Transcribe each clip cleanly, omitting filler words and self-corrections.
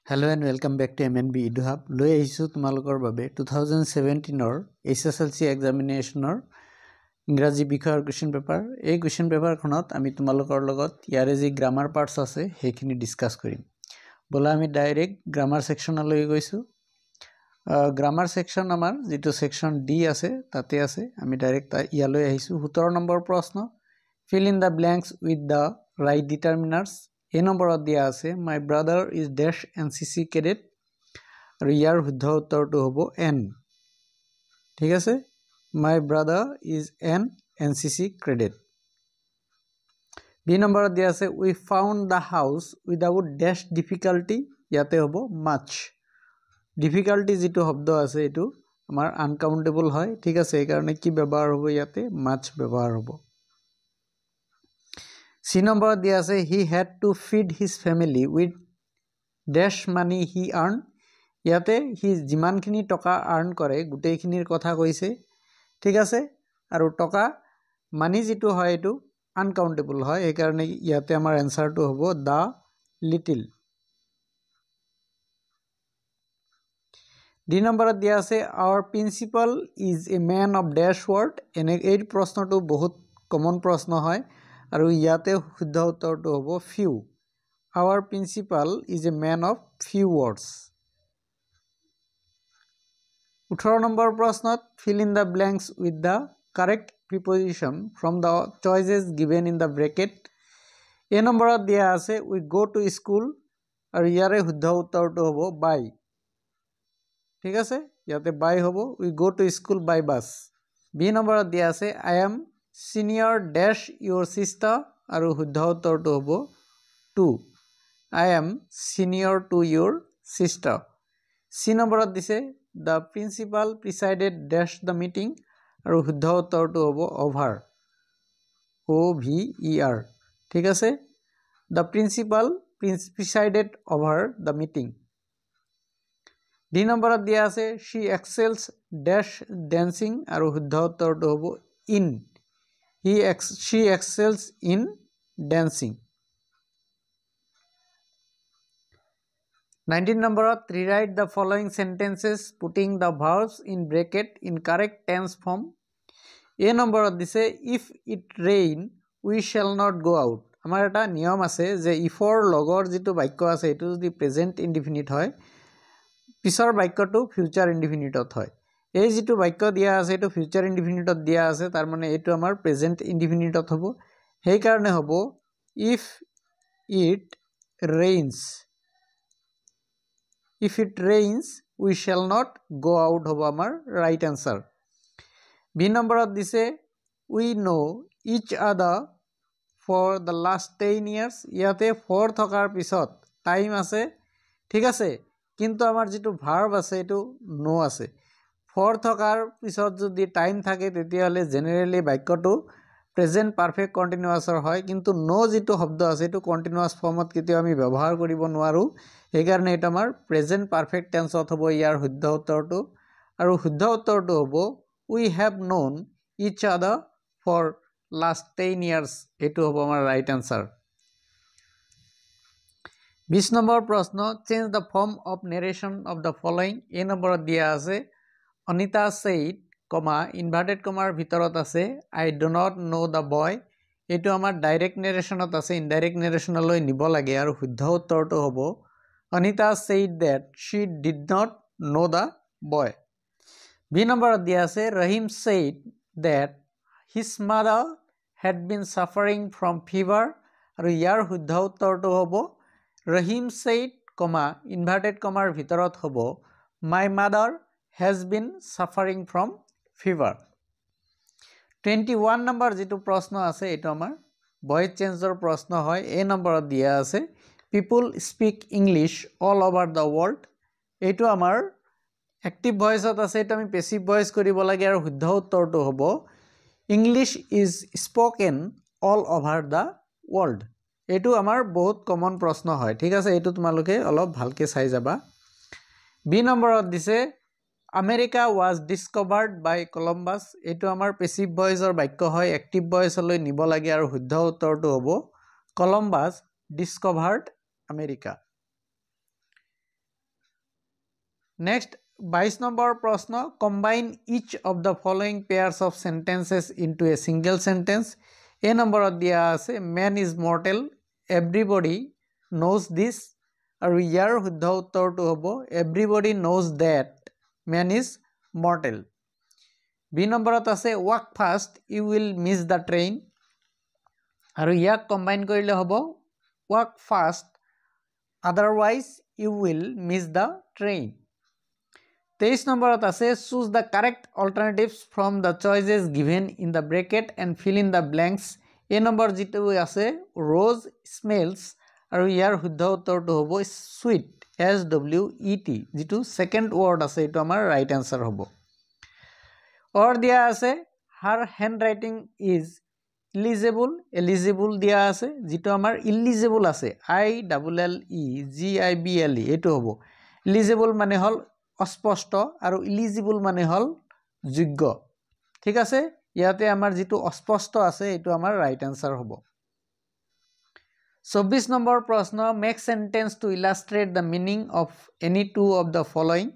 Hello and welcome back to MNB EduHub. লৈ আহিছোঁ তোমালোকৰ বাবে 2017 SSLC এক্সামিনেশ্যনৰ ইংৰাজী বিষয়ৰ কুৱেশ্যন পেপাৰ। এই কুৱেশ্যন পেপাৰখনত আমি তোমালোকৰ লগত ইয়াৰে যি গ্ৰামাৰ পাৰ্টছ আছে সেইখিনি ডিসকাস কৰিম। বলা আমি ডাইৰেক্ট গ্ৰামাৰ সেকশনলৈ গৈছোঁ। গ্ৰামাৰ সেকশন আমাৰ যেটো সেকশন ডি আছে তাতে আছে। আমি ডাইৰেক্ট ইয়ালৈ আহিছোঁ। 17 নম্বৰ প্ৰশ্ন, fill in the blanks with the right determiners. এই নম্বৰত দিয়া আছে my brother is dash NCC cadet আৰু ইয়াৰ শুদ্ধ উত্তৰটো হ'ব N। ঠিক আছে, my brother is an NCC cadet। B নম্বৰত দিয়া আছে we found the house without dash difficulty, ইয়াতে হ'ব much। difficulty যেটো শব্দ আছে এটো আমাৰ আনকাউন্টেবল হয়। ঠিক আছে, এই কাৰণে কি ব্যৱহাৰ হ'ব ইয়াতে much ব্যৱহাৰ হ'ব। C number দিয়া আছে he had to feed his family with dash money he earned, ইয়াতে he যিমানখিনি টকা আৰ্ন কৰে গোটেইখিনিৰ কথা কৈছে। ঠিক আছে, আৰু টকা মানি যেটো হয় এটো আনকাউন্টেবল হয়, এই কাৰণে ইয়াতে আমাৰ এনসাৰটো হ'ব the little। ডি নম্বৰত দিয়া আছে our principal is a man of dash word, এই প্ৰশ্নটো বহুত কমন প্ৰশ্ন হয় আৰু ইয়াতে শুদ্ধ উত্তৰটো হ'ব few। Our principal is a man of few words। 18 number প্ৰশ্নত fill in the blanks with the correct preposition from the choices given in the bracket। এই নম্বৰত দিয়া আছে we go to school আৰু ইয়াৰে শুদ্ধ উত্তৰটো হ'ব by। ঠিক আছে, ইয়াতে by হ'ব we go to school by bus। B নম্বৰত দিয়া আছে I am senior dash your sister আৰু শুদ্ধ উত্তৰটো হ'ব to। I am senior to your sister। সি নম্বৰত দিছে the principal presided dash the meeting আৰু শুদ্ধ উত্তৰটো হ'ব over, over। ঠিক আছে, the principal presided over the meeting। D নম্বৰত দিয়া আছে she excels dash dancing আৰু শুদ্ধ উত্তৰটো হ'ব in, she excels in dancing। 19 নম্বৰত rewrite the following sentences putting the verbs in bracket in correct tense form। এই নম্বৰত দিছে if it rain we shall not go out। আমাৰ এটা নিয়ম আছে যে ifৰ লগৰ যেটো বাক্য আছে এটো যদি প্ৰেজেন্ট ইনডিফিনিট হয় পিছৰ বাক্যটো ফিউচাৰ ইনডিফিনিটত হয়। এই যেটো বাক্য দিয়া আছে এটো ফিউচাৰ ইনডিফিনিটত দিয়া আছে, তাৰ মানে এটো আমাৰ প্ৰেজেন্ট ইনডিফিনিটত হ'ব। সেই কাৰণে হ'ব if it rains, if it rains we shall not go out হ'ব আমাৰ right answer। বি নম্বৰত দিছে we know each other for the last 10 years, ইয়াতে for থকাৰ পিছত টাইম আছে। ঠিক আছে, কিন্তু আমাৰ যেটো ভাৰ্ব আছে এটো know আছে। for থকাৰ পিছত যদি টাইম থাকে তেতিয়াহলে জেনাৰেলি বাক্যটো প্ৰেজেন্ট পাৰফেক্ট কন্টিনিউয়াসৰ হয়, কিন্তু know যেটো শব্দ আছে এটো কন্টিনিউয়াস ফৰ্মত কেতিয়াও আমি ব্যৱহাৰ কৰিব নোৱাৰো। এই কাৰণে এটা আমাৰ প্ৰেজেন্ট পাৰফেক্ট টেন্সত হ'ব ইয়াৰ শুদ্ধ উত্তৰটো, আৰু শুদ্ধ উত্তৰটো হ'ব we have known each other for last 10 years, এটো হ'ব আমাৰ ৰাইট আনসাৰ। 20 নম্বৰ প্ৰশ্ন change the form of narration of the following। এই নম্বৰত দিয়া আছে অনিতা said, ইনভাৰ্টেড কমাৰ ভিতৰত আছে I do not know the boy। এটো আমাৰ ডাইৰেক্ট নেৰেশনত আছে, ইনডাইৰেক্ট নেৰেশনলৈ নিব লাগে আৰু শুদ্ধ উত্তৰটো হ'ব Anita said that she did not know the boy। B নম্বৰত দিয়া আছে Rahim said that his mother had been suffering from fever আৰু ইয়াৰ শুদ্ধ উত্তৰটো হ'ব ৰহিম said, ইনভাৰ্টেড কমাৰ ভিতৰত হ'ব my mother has been suffering from fever। 21 number যেটো প্ৰশ্ন আছে এটো আমাৰ ভয়েস চেঞ্জৰ প্ৰশ্ন হয়। এই নম্বৰত দিয়া আছে people speak English all over the world। এইটো আমাৰ এক্টিভ ভয়েসত আছে, এটা আমি পেসিভ ভয়েস কৰিব লাগে আৰু শুদ্ধ উত্তৰটো হ'ব English is spoken all over the world। এইটো আমাৰ বহুত কমন প্ৰশ্ন হয়। ঠিক আছে, এইটো তোমালোকে অলপ ভালকে চাই যাবা। বি নম্বৰত দিছে America was discovered by Columbus। এইটো আমাৰ পেসিভ ভয়েসৰ বাক্য হয়, এক্টিভ ভয়েসলৈ নিব লাগে আৰু শুদ্ধ উত্তৰটো হ'ব Columbus discovered America। Next 22 number প্ৰশ্ন combine each of the following pairs of sentences into a single sentence. A নম্বৰত দিয়া আছে man is mortal, everybody knows this, আৰু ইয়াৰ শুদ্ধ উত্তৰটো হ'ব everybody knows that man is mortal. B নম্বৰত আছে walk fast, you will miss the train, আৰু ইয়াক কম্বাইন কৰিলে হ'ব walk fast, otherwise you will miss the train. 23 নম্বৰত আছে choose the correct alternatives from the choices given in the bracket and fill in the blanks. A number যেটো আছে rose smells, আৰু ইয়াৰ শুদ্ধ উত্তৰটো হ'ব sweet, SWEET, যেটো সেকেন্ড ওয়াৰ্ড আছে এটো আমাৰ রাইট আনসার হ'ব. or দিয়া আছে her handwriting is eligible দিয়া আছে যেটো আমাৰ eligible আছে ILLEGIBLE এটো হ'ব. eligible মানে হল অস্পষ্ট আৰু eligible মানে হল যোগ্য. ঠিক আছে, ইয়াতে আমাৰ যেটো অস্পষ্ট আছে এটো আমাৰ ৰাইট আনসাৰ হ'ব. 24 নম্বৰ প্ৰশ্ন make sentence to illustrate the meaning of any two of the following.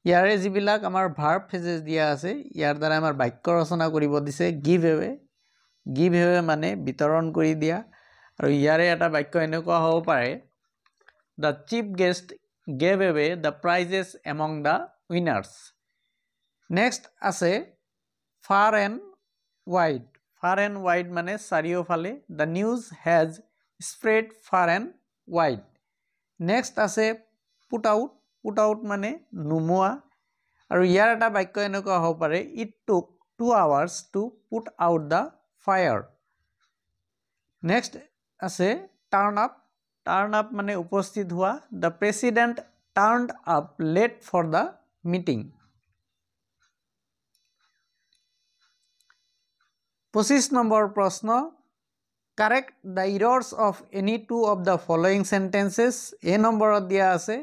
ইয়াৰে যিবিলাক আমাৰ verb phrases দিয়া আছে ইয়াৰ দ্বাৰা আমাৰ বাক্য ৰচনা কৰিব দিছে. give away মানে বিতৰণ কৰি দিয়া, আৰু ইয়াৰে এটা বাক্য এনেকুৱা হ'ব পাৰে the chief guest gave away the prizes among the winners. next আছে far and wide মানে চাৰিওফালে, the news has spread far and wide. next আছে put out মানে নুমুৱা, আৰু ইয়াৰ এটা বাক্য এনেকুৱা হ'ব পাৰে it took 2 hours to put out the fire. next আছে turn up মানে উপস্থিত হোৱা, the president turned up late for the meeting. 25 number প্ৰশ্ন correct the errors of any two of the following sentences. A নম্বৰত দিয়া আছে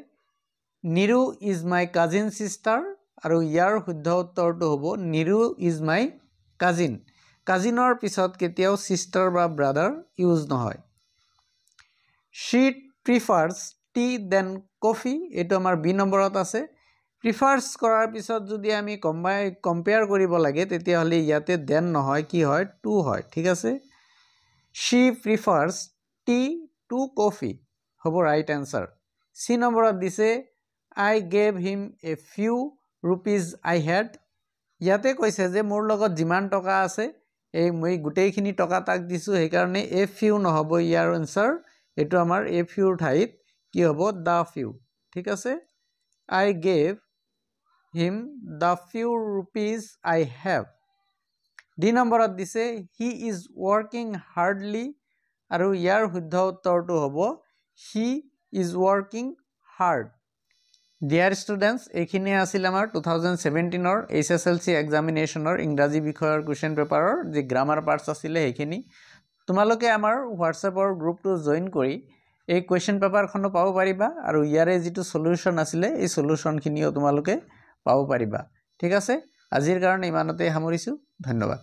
Niru is my cousin sister, আৰু ইয়াৰ শুদ্ধ উত্তৰটো হ'ব Niru is my cousin. cousinৰ পিছত কেতিয়াও sister বা brother ইউজ নহয়. she prefers tea than coffee, এটো আমাৰ B নম্বৰত আছে. prefers কৰাৰ পিছত যদি আমি কম্পেয়াৰ কৰিব লাগে তেতিয়া হলে ইয়াতে than নহয়, কি হয় to হয়. ঠিক আছে, she prefers tea to coffee হ'ব right answer. C নম্বৰত দিছে I gave him a few rupees I had. ইয়াতে কৈছে যে মোৰ লগত যিমান টকা আছে এই মই গোটেইখিনি টকা তাক দিছো, সেই কাৰণে a few নহব ইয়াৰ আনসাৰ, এটো আমাৰ a few ঠাইত কি হ'ব the few. ঠিক আছে, I gave him the few rupees I have. D নম্বৰত দিছে he is working hardly, আৰু ইয়াৰ শুদ্ধ উত্তৰটো হ'ব he is working hard. Dear students, এইখিনি আছিল আমাৰ 2017 ৰ HSLC এক্সামিনেশনৰ ইংৰাজী বিষয়ৰ কোৱেশ্চন পেপাৰৰ যে গ্ৰামাৰ পাৰ্টস আছিল সেইখিনি. তোমালোকে আমাৰ হোৱাটছএপৰ গ্ৰুপটো জয়েন কৰি এই কোৱেশ্চন পেপাৰখনো পাব পাৰিবা, আৰু ইয়াৰে যেটো সলিউশন আছিল এই সলিউশনখিনিও তোমালোকে পাব পাৰিবা. ঠিক আছে, আজিৰ কাৰণে ইমানতে সামৰিছো, ধন্যবাদ.